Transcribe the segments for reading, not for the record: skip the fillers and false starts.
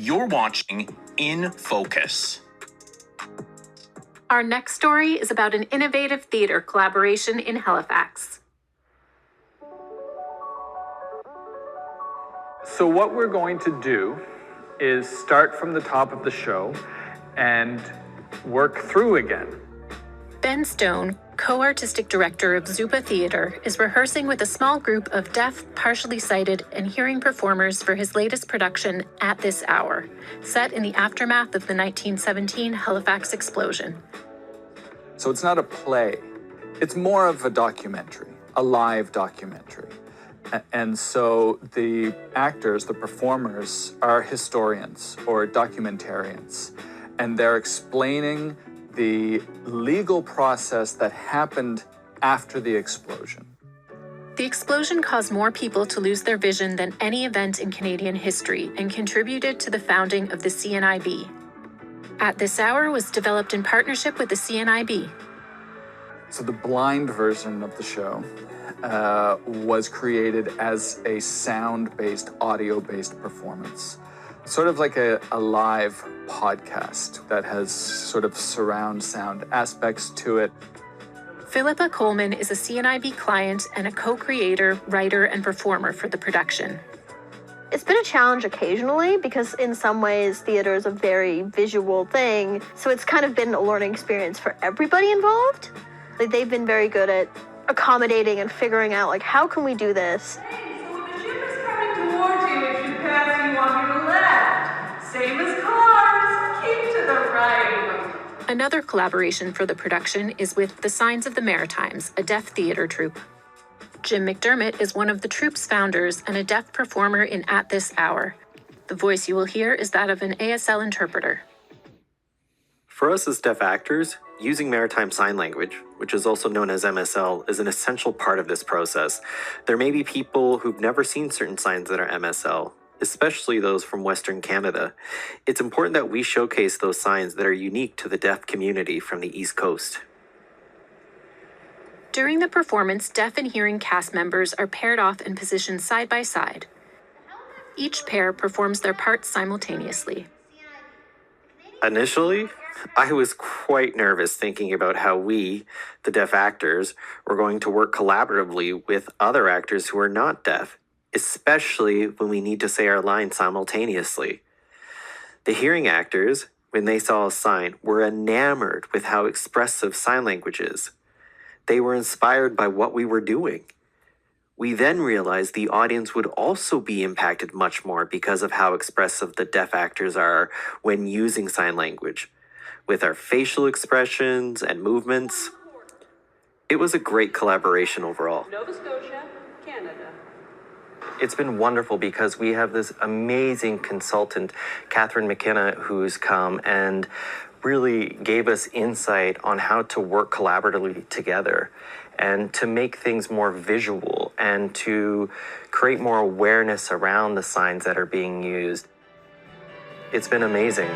You're watching In Focus. Our next story is about an innovative theater collaboration in Halifax. So what we're going to do is start from the top of the show and work through again. Ben Stone, co-artistic director of Zupa Theatre, is rehearsing with a small group of deaf, partially sighted, and hearing performers for his latest production, At This Hour, set in the aftermath of the 1917 Halifax explosion. So it's not a play. It's more of a documentary, a live documentary. And so the actors, the performers, are historians or documentarians, and they're explaining the legal process that happened after the explosion. The explosion caused more people to lose their vision than any event in Canadian history and contributed to the founding of the CNIB. At This Hour was developed in partnership with the CNIB. So the blind version of the show was created as a sound-based, audio-based performance. Sort of like a live podcast that has sort of surround sound aspects to it. Philippa Coleman is a CNIB client and a co-creator, writer, and performer for the production. It's been a challenge occasionally because in some ways theater is a very visual thing, so it's kind of been a learning experience for everybody involved. Like, they've been very good at accommodating and figuring out, like, how can we do this? Hey, so when the ship is coming towards you, if you pass, you want to the left. Same as cars, keep to the right. Another collaboration for the production is with The Signs of the Maritimes, a deaf theater troupe. Jim McDermott is one of the troupe's founders and a deaf performer in At This Hour. The voice you will hear is that of an ASL interpreter. For us as deaf actors, using Maritime Sign Language, which is also known as MSL, is an essential part of this process. There may be people who've never seen certain signs that are MSL, especially those from Western Canada. It's important that we showcase those signs that are unique to the deaf community from the East Coast. During the performance, deaf and hearing cast members are paired off and positioned side by side. Each pair performs their parts simultaneously. Initially, I was quite nervous thinking about how we, the deaf actors, were going to work collaboratively with other actors who are not deaf, especially when we need to say our lines simultaneously. The hearing actors, when they saw a sign, were enamored with how expressive sign language is. They were inspired by what we were doing. We then realized the audience would also be impacted much more because of how expressive the deaf actors are when using sign language, with our facial expressions and movements. It was a great collaboration overall. Nova Scotia, Canada. It's been wonderful because we have this amazing consultant, Catherine McKenna, who's come and really gave us insight on how to work collaboratively together and to make things more visual and to create more awareness around the signs that are being used. It's been amazing.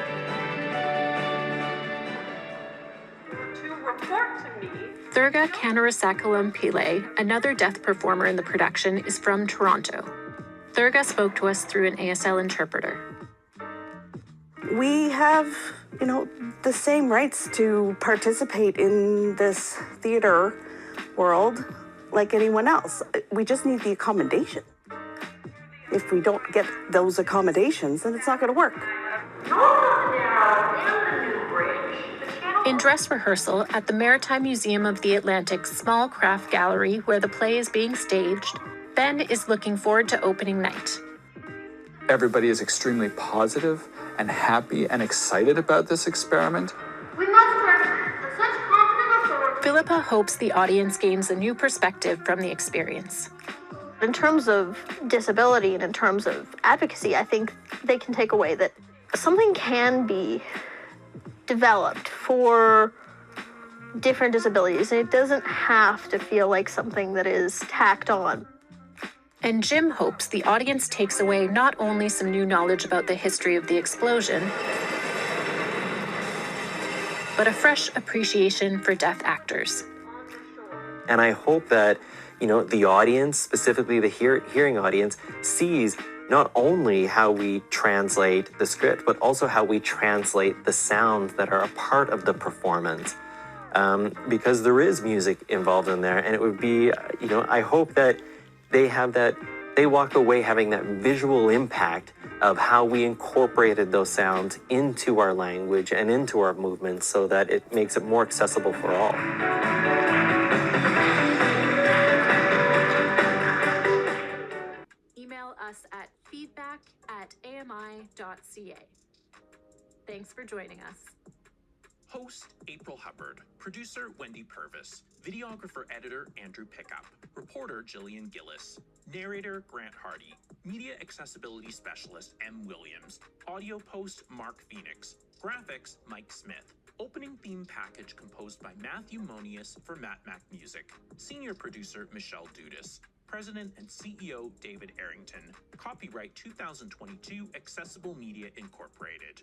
To report to me. Thurga Kanarasakalam Pillay, another deaf performer in the production, is from Toronto. Thurga spoke to us through an ASL interpreter. We have, the same rights to participate in this theater world like anyone else. We just need the accommodation. If we don't get those accommodations, then it's not going to work. In dress rehearsal at the Maritime Museum of the Atlantic's small craft gallery where the play is being staged, Ben is looking forward to opening night. Everybody is extremely positive and happy and excited about this experiment. We must work with such confident authority. Philippa hopes the audience gains a new perspective from the experience. In terms of disability and in terms of advocacy, I think they can take away that something can be developed for different disabilities, and it doesn't have to feel like something that is tacked on. And Jim hopes the audience takes away not only some new knowledge about the history of the explosion, but a fresh appreciation for deaf actors. And I hope that, the audience, specifically the hearing audience, sees not only how we translate the script, but also how we translate the sounds that are a part of the performance. Because there is music involved in there, and it would be, I hope that they walk away having that visual impact of how we incorporated those sounds into our language and into our movements so that it makes it more accessible for all. Email us at feedback@ami.ca. Thanks for joining us. Host April Hubbard, producer Wendy Purvis, videographer editor Andrew Pickup, reporter Jillian Gillis, narrator Grant Hardy, media accessibility specialist M. Williams, audio post Mark Phoenix, graphics Mike Smith, opening theme package composed by Matthew Monius for Matt Mac Music, senior producer Michelle Dudas, President and CEO David Arrington, copyright 2022 Accessible Media Incorporated.